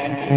Welcome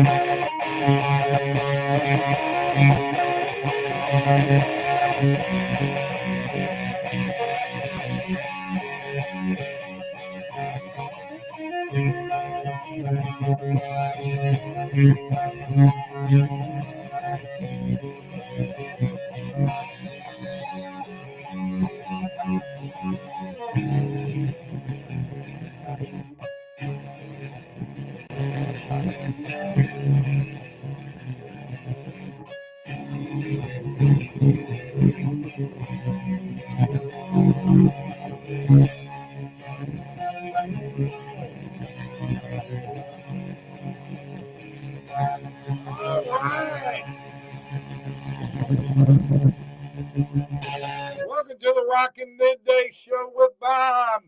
to the Rockin' Midday Show with Bob.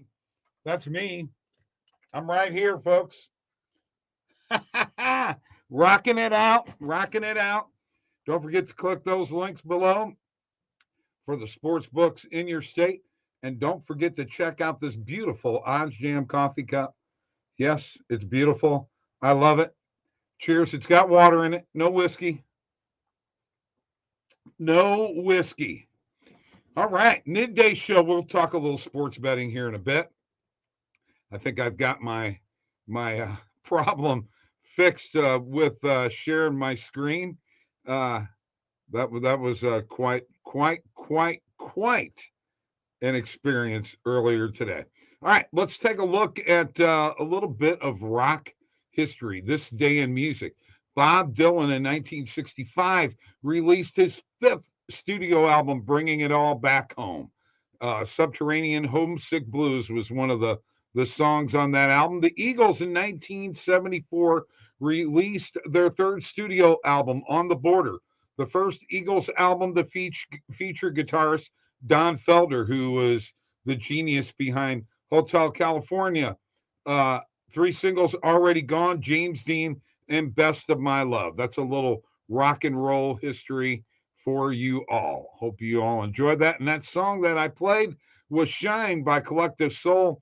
That's me. I'm right here, folks. Rocking it out, rocking it out. Don't forget to click those links below for the sports books in your state. And don't forget to check out this beautiful OddsJam coffee cup. Yes, it's beautiful. I love it. Cheers. It's got water in it. No whiskey. No whiskey. All right. Midday show. We'll talk a little sports betting here in a bit. I think I've got my problem fixed with sharing my screen. That was quite an experience earlier today. All right, let's take a look at a little bit of rock history. This day in music. Bob Dylan in 1965 released his 5th studio album, Bringing It All Back Home. Subterranean Homesick Blues was one of the songs on that album. The Eagles in 1974 released their 3rd studio album, On the Border, the first Eagles album to feature guitarist Don Felder, who was the genius behind Hotel California. 3 singles already gone, James Dean, and Best of My Love. That's a little rock and roll history for you all. Hope you all enjoyed that. And that song that I played was Shine by Collective Soul.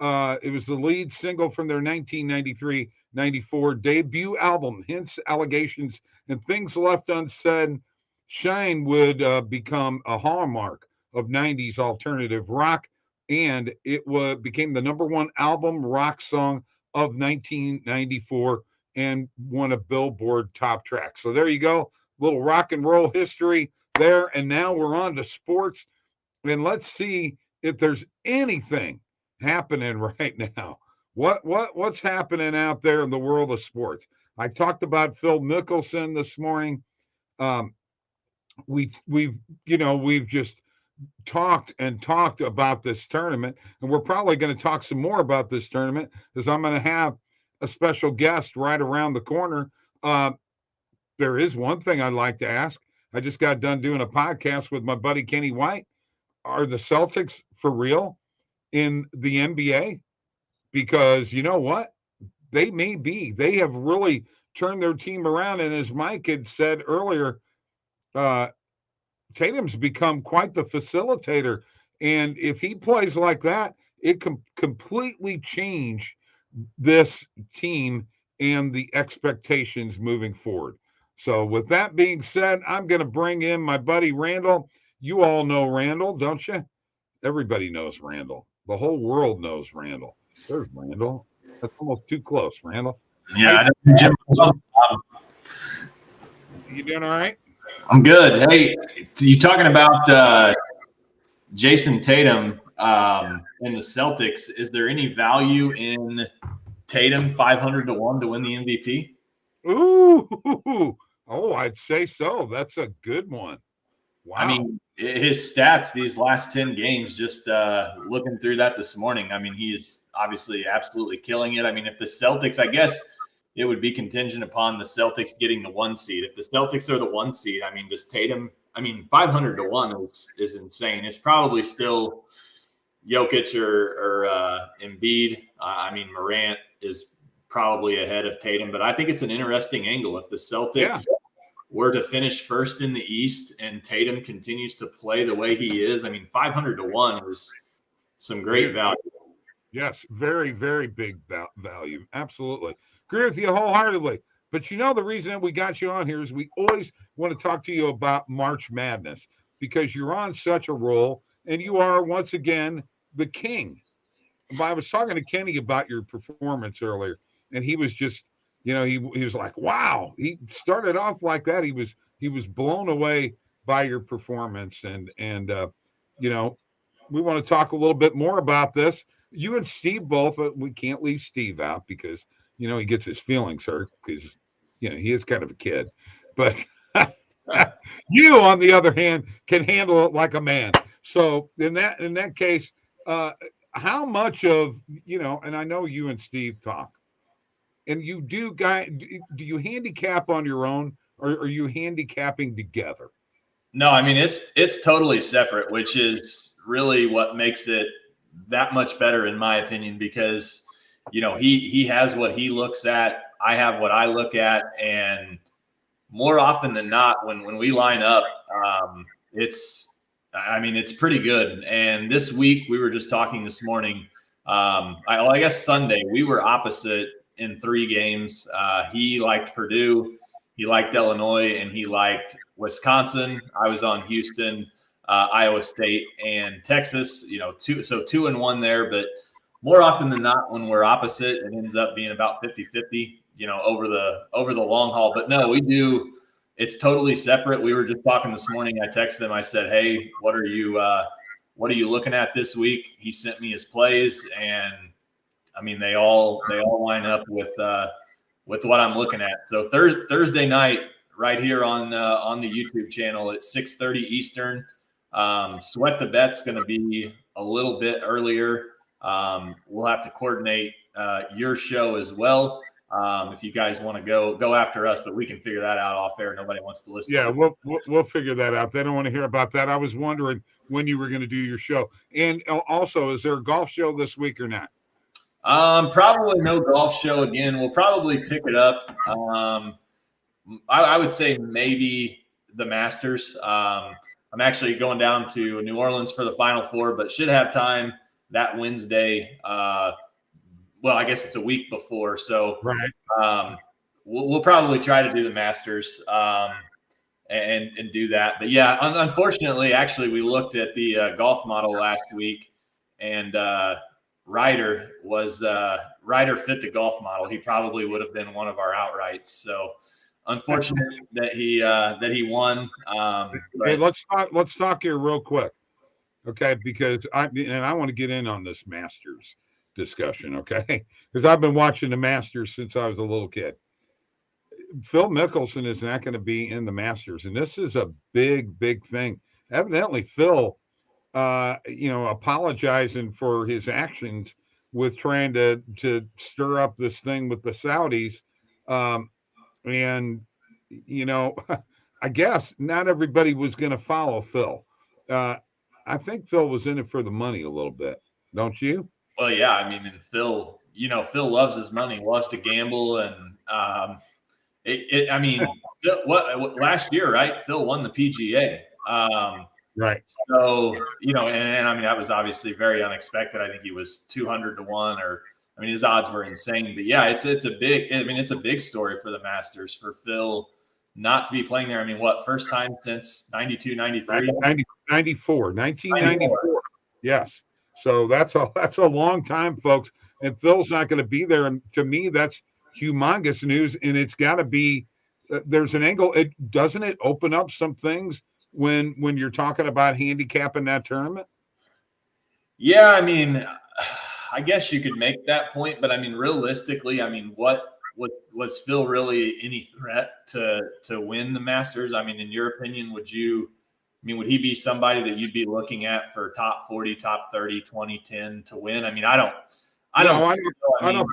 It was the lead single from their 1993-94 debut album, Hints, Allegations, and Things Left Unsaid. Shine would become a hallmark of 90s alternative rock, and it became the #1 album rock song of 1994 and won a Billboard top track. So there you go, little rock and roll history there. And now we're on to sports, and let's see if there's anything happening right now. What's happening out there in the world of sports? I talked about Phil Mickelson this morning. We've just talked about this tournament, and we're probably going to talk some more about this tournament because I'm going to have a special guest right around the corner. There is one thing I'd like to ask. I just got done doing a podcast with my buddy Kenny White. Are the Celtics for real in the NBA? Because you know what? They may be. They have really turned their team around. And as Mike had said earlier, Tatum's become quite the facilitator. And if he plays like that, it can completely change this team and the expectations moving forward. So with that being said, I'm going to bring in my buddy Randall. You all know Randall, don't you? Everybody knows Randall. The whole world knows Randall. There's Randall. That's almost too close, Randall. Yeah, you doing all right? I'm good. Hey, you talking about Jason Tatum and the Celtics? Is there any value in Tatum 500-1 to win the MVP? Ooh, I'd say so. That's a good one. Wow. I mean, his stats these last 10 games, just looking through that this morning, I mean, he is obviously absolutely killing it. I mean, if the Celtics, I guess it would be contingent upon the Celtics getting the 1 seed. If the Celtics are the 1 seed, I mean, does Tatum, 500-1 is insane. It's probably still Jokic or Embiid. Morant is probably ahead of Tatum, but I think it's an interesting angle. If the Celtics were to finish first in the East and Tatum continues to play the way he is, 500-1 is some great value. Yes, very, very big value. Absolutely. Agree with you wholeheartedly. But the reason that we got you on here is we always want to talk to you about March Madness because you're on such a roll and you are once again the king. But I was talking to Kenny about your performance earlier, and he was just, he was like, wow. He started off like that. He was blown away by your performance, and you know, we want to talk a little bit more about this. You and Steve both. We can't leave Steve out because he gets his feelings hurt because he is kind of a kid, but you, on the other hand, can handle it like a man. So in that case, uh, how much of and I know you and Steve talk, and you do you handicap on your own, or are you handicapping together? No, I mean it's totally separate, which is really what makes it that much better in my opinion because he has what he looks at, I have what I look at, and more often than not when we line up, it's pretty good. And this week we were just talking this morning. I guess Sunday we were opposite in 3 games. He liked Purdue, he liked Illinois, and he liked Wisconsin. I was on Houston, Iowa State, and Texas. 2-1 there. But more often than not, when we're opposite, it ends up being about 50-50. Over the long haul. But no, we do. It's totally separate. We were just talking this morning. I texted him. I said, "Hey, what are you looking at this week?" He sent me his plays, and I mean they all line up with what I'm looking at. So Thursday night, right here on the YouTube channel at 6:30 Eastern. Sweat the Bet's going to be a little bit earlier. We'll have to coordinate your show as well. If you guys want to go after us, but we can figure that out off air. Nobody wants to listen. Yeah, we'll figure that out. They don't want to hear about that. I was wondering when you were going to do your show. And also, is there a golf show this week or not? Probably no golf show again. We'll probably pick it up. I would say maybe the Masters. I'm actually going down to New Orleans for the Final Four, but should have time that Wednesday. Well, I guess it's a week before, so right. We'll probably try to do the Masters and do that. But yeah, unfortunately, actually, we looked at the golf model last week, and Ryder fit the golf model. He probably would have been one of our outrights. So unfortunate that he won. Hey, let's talk here real quick, okay? Because I want to get in on this Masters discussion, okay? Because I've been watching the Masters since I was a little kid. Phil Mickelson is not going to be in the Masters, and this is a big thing. Evidently, Phil, apologizing for his actions with trying to stir up this thing with the Saudis, and I guess not everybody was going to follow Phil. I think Phil was in it for the money a little bit, don't you? Well, yeah. I mean, and Phil loves his money, loves to gamble, and what last year, right? Phil won the PGA. Right. So, and I mean, that was obviously very unexpected. I think he was 200-1, or I mean, his odds were insane. But yeah, it's a big story for the Masters for Phil not to be playing there. I mean, first time since 92, 93? 1994. Yes. So that's a long time, folks. And Phil's not going to be there. And to me, that's humongous news. And it's got to be, there's an angle. Doesn't it open up some things when you're talking about handicapping that tournament? Yeah. I mean, I guess you could make that point, but I mean, realistically, I mean, what was Phil really any threat to win the Masters? I mean, in your opinion, would he be somebody that you'd be looking at for top 40, top 30, 20, 10 to win? I mean, I don't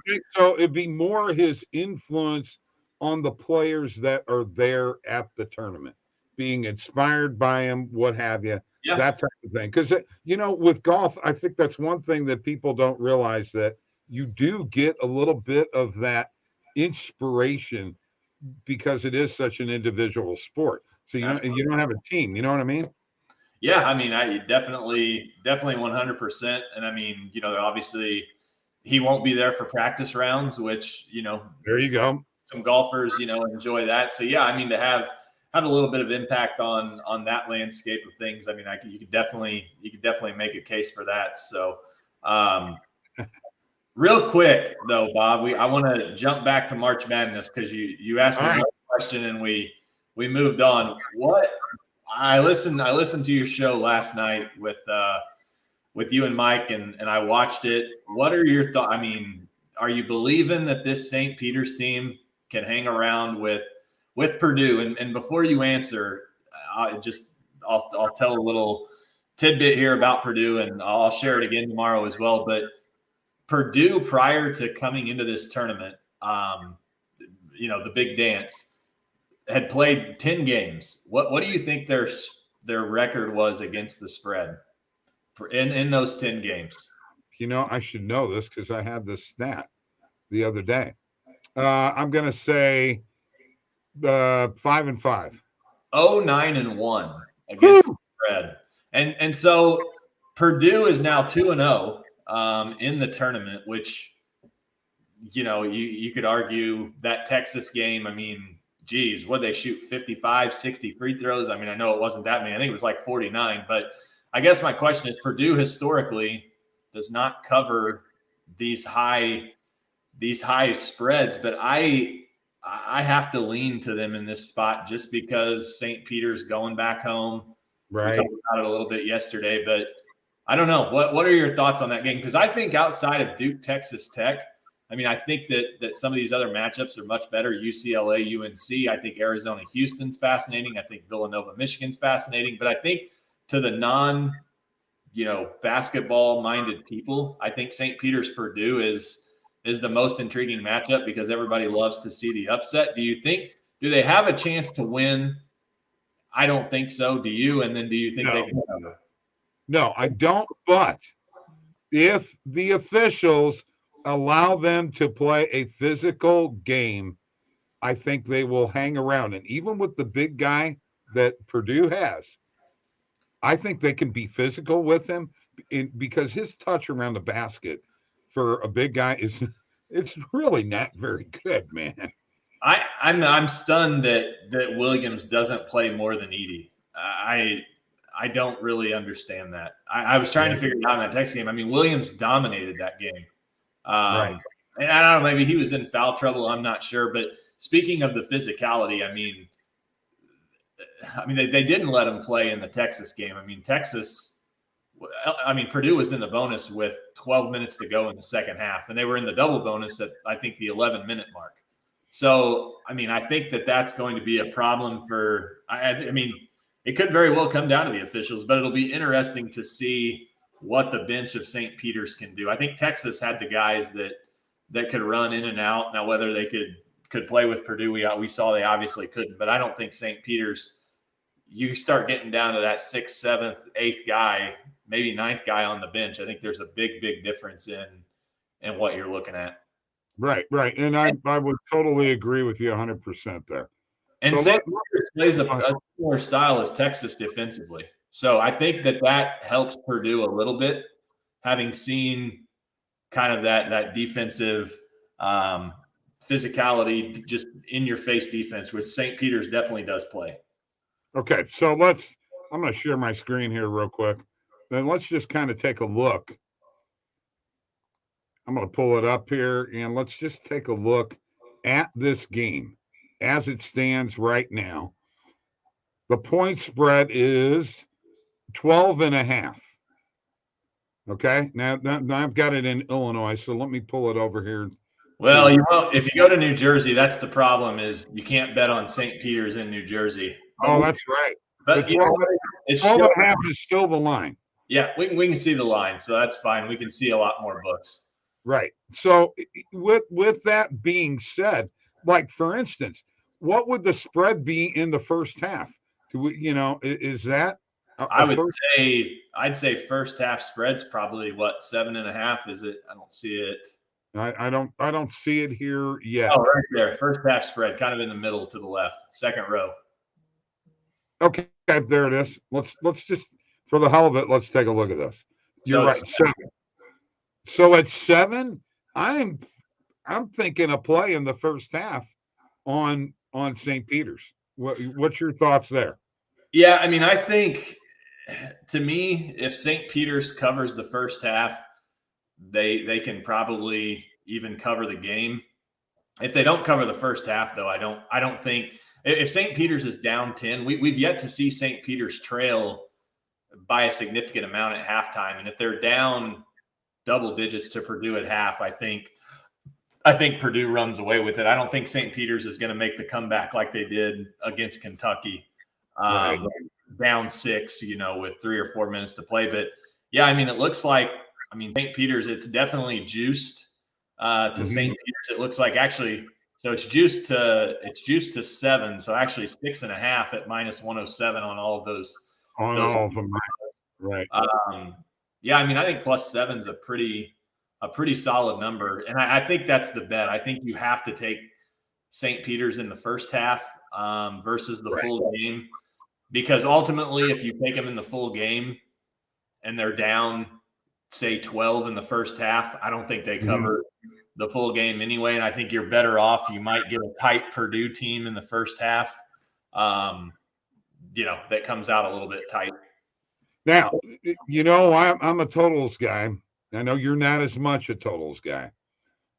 think so. It'd be more his influence on the players that are there at the tournament, being inspired by him, what have you, that type of thing. Because, with golf, I think that's one thing that people don't realize, that you do get a little bit of that inspiration because it is such an individual sport. So you don't have a team. You know what I mean? Yeah, I mean, I definitely 100%. And I mean, obviously he won't be there for practice rounds, which there you go. some golfers, enjoy that. So yeah, I mean, to have a little bit of impact on that landscape of things. I mean, you could definitely make a case for that. So, real quick though, Bob, I want to jump back to March Madness because you asked me one question and we moved on. I listened to your show last night with you and Mike, and I watched it. What are your thoughts? I mean, are you believing that this St. Peter's team can hang around with Purdue? And before you answer, I'll tell a little tidbit here about Purdue, and I'll share it again tomorrow as well. But Purdue, prior to coming into this tournament, the big dance, had played 10 games. What do you think their record was against the spread in those 10 games? I should know this because I had this stat the other day. I'm going to say 5-5. 9-1 against the spread. And so Purdue is now 2-0 in the tournament, which, you could argue that Texas game, I mean, geez, what they shoot 55, 60 free throws. I mean, I know it wasn't that many. I think it was like 49. But I guess my question is, Purdue historically does not cover these high spreads, but I have to lean to them in this spot just because St. Peter's going back home. Right. We talked about it a little bit yesterday, but I don't know. What are your thoughts on that game? Because I think outside of Duke, Texas Tech, I mean, I think that some of these other matchups are much better. UCLA, UNC. I think Arizona, Houston's fascinating. I think Villanova, Michigan's fascinating. But I think to the basketball-minded people, I think St. Peter's Purdue is the most intriguing matchup because everybody loves to see the upset. Do they have a chance to win? I don't think so. Do you? And then do you think they can cover? No, I don't. But if the officials allow them to play a physical game, I think they will hang around. And even with the big guy that Purdue has, I think they can be physical with him because his touch around the basket for a big guy it's really not very good, man. I'm stunned that Williams doesn't play more than Edey. I don't really understand that. I was trying to figure it out in that Texas game. I mean, Williams dominated that game. Right. And I don't know, maybe he was in foul trouble. I'm not sure. But speaking of the physicality, I mean, they didn't let him play in the Texas game. I mean, Purdue was in the bonus with 12 minutes to go in the second half, and they were in the double bonus at, I think, the 11-minute mark. So, I mean, I think that's going to be a problem for – I mean, it could very well come down to the officials, but it'll be interesting to see what the bench of St. Peter's can do. I think Texas had the guys that could run in and out. Now, whether they could play with Purdue, we saw they obviously couldn't, but I don't think St. Peter's – you start getting down to that 6th, 7th, 8th guy, maybe 9th guy on the bench. I think there's a big, big difference in what you're looking at. Right. And I would totally agree with you 100% there. And St. Peter's plays a similar style as Texas defensively. So I think that helps Purdue a little bit, having seen kind of that defensive physicality, just in-your-face defense, which St. Peter's definitely does play. Okay, so I'm going to share my screen here real quick. Then let's just kind of take a look. I'm going to pull it up here, and let's just take a look at this game as it stands right now. The point spread is 12.5. Okay, now I've got it in Illinois, so let me pull it over here. Well, if you go to New Jersey, that's the problem, is you can't bet on St. Peter's in New Jersey. Oh, that's right. But 12.5 is still the line. Yeah, we can see the line, so that's fine. We can see a lot more books. Right. So with that being said, like for instance, what would the spread be in the first half? Is that? I'd say first half spread's probably 7.5. Is it? I don't see it. I don't see it here yet. Oh, right there. First half spread, kind of in the middle to the left, second row. Okay, there it is. Let's just, for the hell of it, let's take a look at this. You're right. 7. So at 7, I'm thinking a play in the first half on St. Peter's. What's your thoughts there? Yeah, I mean, I think to me, if St. Peter's covers the first half, they can probably even cover the game. If they don't cover the first half, though, I don't think if St. Peter's is down 10, we've yet to see St. Peter's trail by a significant amount at halftime. And if they're down double digits to Purdue at half, I think Purdue runs away with it. I don't think St. Peter's is going to make the comeback like they did against Kentucky, Right. down 6, with 3 or 4 minutes to play. But yeah, I mean, it looks like, St. Peter's, it's definitely juiced to St. Peter's. It looks like actually, so it's juiced to 7. So actually 6.5 at -107 on all of those. On all of them, right. Yeah, I mean, I think +7 is a pretty solid number. And I think that's the bet. I think you have to take St. Peter's in the first half versus the full game, because ultimately if you take them in the full game and they're down, say 12 in the first half, I don't think they cover the full game anyway. And I think you're better off. You might get a tight Purdue team in the first half, that comes out a little bit tight. Now, I'm a totals guy. I know you're not as much a totals guy.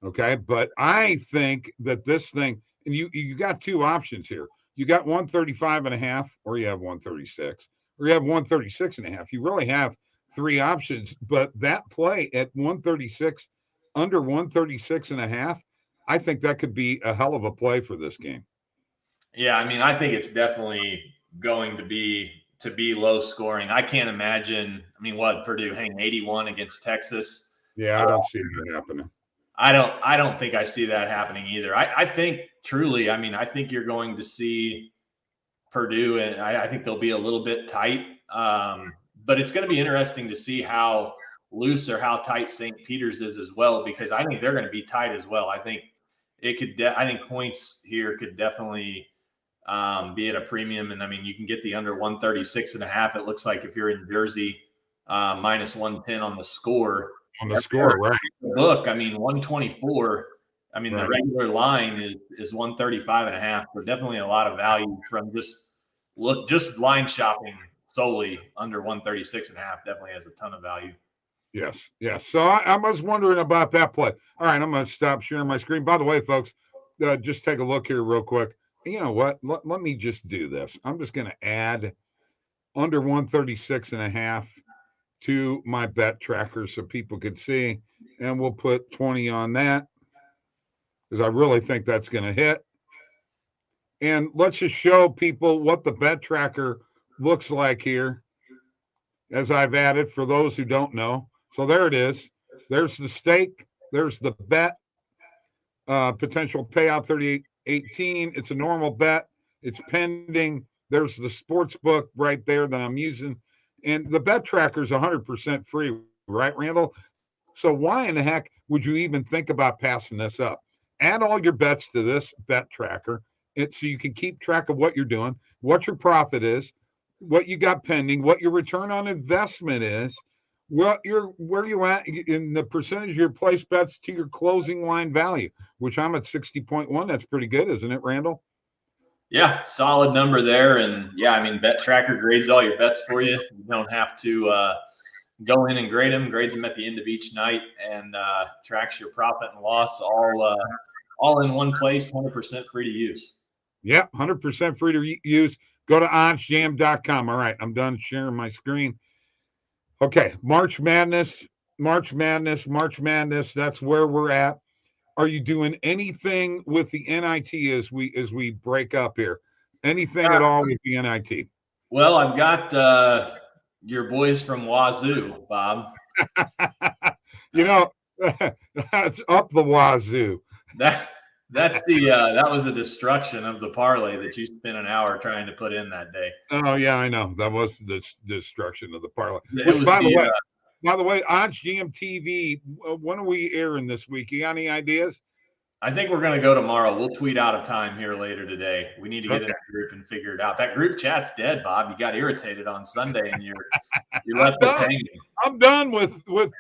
Okay. But I think that this thing, and you got 2 options here. You got 135.5, or you have 136, or you have 136.5. You really have 3 options, but that play at 136, under 136.5, I think that could be a hell of a play for this game. Yeah. I mean, I think it's definitely going to be low scoring. I can't imagine. Purdue hang 81 against Texas. Yeah, I don't see that happening. I don't think I see that happening either. I think truly, I think you're going to see Purdue, and I think they'll be a little bit tight. But it's going to be interesting to see how loose or how tight St. Peter's is as well, because I think they're going to be tight as well. I think I think points here could definitely be at a premium. And you can get the under 136.5. It looks like if you're in Jersey, -110 on the score. Right? Look, 124. The regular line is 135.5. So definitely a lot of value from just line shopping solely under 136.5. Definitely has a ton of value. Yes. So I was wondering about that play. All right, I'm going to stop sharing my screen. By the way, folks, just take a look here real quick. You know what? Let me just do this. I'm just going to add under 136.5 to my bet tracker so people can see, and we'll put 20 on that because I really think that's going to hit. And let's just show people what the bet tracker looks like here, as I've added for those who don't know. So there it is. There's the stake. There's the bet. Potential payout 38.18. It's a normal bet. It's pending. There's the sports book right there that I'm using. And the bet tracker is 100% free, right, Randall? So why in the heck would you even think about passing this up? Add all your bets to this bet tracker, so you can keep track of what you're doing, what your profit is, what you got pending, what your return on investment is, where you at in the percentage of your place bets to your closing line value, which I'm at 60.1. That's pretty good, isn't it, Randall? Yeah, solid number there. And yeah, Bet Tracker grades all your bets for you. You don't have to go in and grades them at the end of each night, and tracks your profit and loss all in one place, 100% free to use. Yeah, 100% free to use. Go to OddsJam.com. All right, I'm done sharing my screen. Okay, March Madness. That's where we're at. Are you doing anything with the NIT as we break up here? Anything at all with the NIT? Well, I've got your boys from WAZZOU, Bob. That's up the wazoo. That was a destruction of the parlay that you spent an hour trying to put in that day. Oh yeah, I know. That was the destruction of the parlay. Which, by the way, OddsJam TV, when are we airing this week? You got any ideas? I think we're going to go tomorrow. We'll tweet out a time here later today. We need to get in the group and figure it out. That group chat's dead, Bob. You got irritated on Sunday and you left us hanging. I'm done with the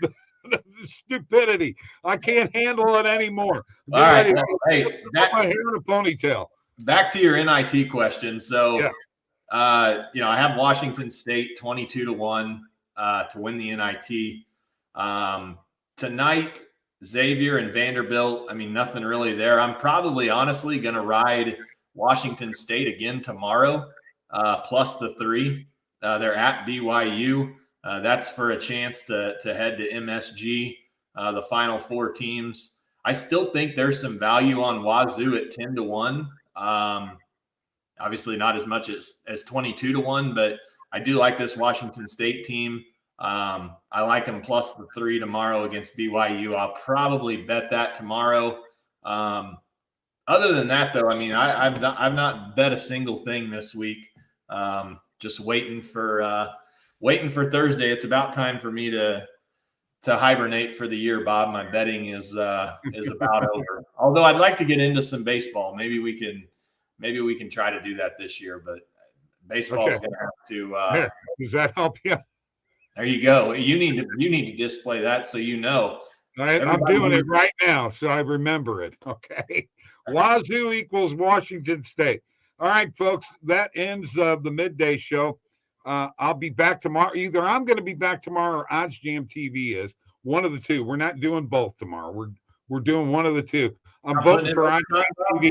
stupidity. I can't handle it anymore. All right. Put my hair in a ponytail. back to your NIT question. So, Yes. I have Washington State 22-1 to win the NIT. Tonight, Xavier and Vanderbilt, I mean, nothing really there. I'm probably honestly going to ride Washington State again tomorrow, plus the 3. They're at BYU. That's for a chance to head to MSG, the Final 4 teams. I still think there's some value on WAZZOU at 10-1. Obviously not as much as 22-1, but I do like this Washington State team. I like them plus the 3 tomorrow against BYU. I'll probably bet that tomorrow. Other than that, though, I mean, I've not bet a single thing this week. Just waiting for Thursday. It's about time for me to hibernate for the year, Bob. My betting is about over. Although I'd like to get into some baseball. Maybe we can try to do that this year, but baseball is going to have to. Does that help you? There you go. You need to display that so you know. I'm doing it right now, so I remember it. Okay. WAZZOU equals Washington State. All right, folks, that ends the midday show. I'll be back tomorrow. Either I'm going to be back tomorrow or OddsJam TV is. One of the two. We're not doing both tomorrow. We're doing one of the two. I'm voting for OddsJam TV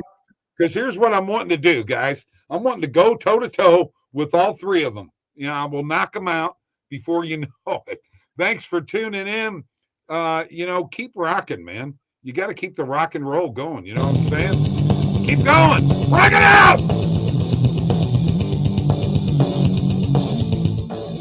because here's what I'm wanting to do, guys. I'm wanting to go toe-to-toe with all 3 of them. I will knock them out before you know it. Thanks for tuning in. Keep rocking, man. You got to keep the rock and roll going. You know what I'm saying? Keep going. Rock it out!